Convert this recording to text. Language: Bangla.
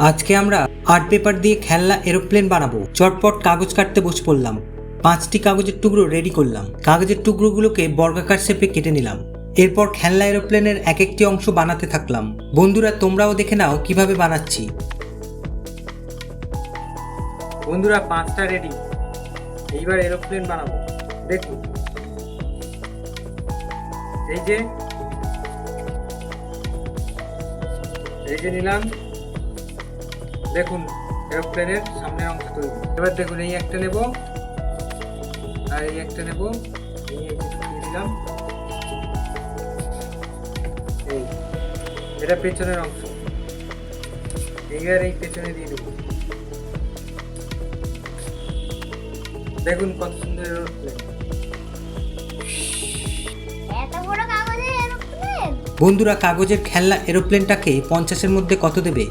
আজকে আমরা আর্ট পেপার দিয়ে খেলনা এরোপ্লেন বানাবো। চটপট কাগজ কাটতে বসে পড়লাম। 5টি কাগজের টুকরো রেডি করলাম। কাগজের টুকরোগুলোকে বর্গাকার শেপে কেটে নিলাম। এরপর খেলনা এরোপ্লেনের এক একটি অংশ বানাতে থাকলাম। বন্ধুরা, তোমরাও দেখে নাও কিভাবে বানাচ্ছি। বন্ধুরা, 5টা রেডি। এইবার এরোপ্লেন বানাবো। দেখুন, এই যে নিলাম। দেখুন, এরোপ্লেনের সামনের অংশ তৈরি। এবার দেখুন, এই একটা নেব আর এই একটা নেব। দিয়ে দিলাম। এই এটা পেছনের অংশ। এইবার এই পেছনে দিয়ে দেবো। দেখুন কত সুন্দর এরোপ্লেন। বন্ধুরা, কাগজের খেলনা এরোপ্লেনটাকে 50-এর মধ্যে কত দেবে?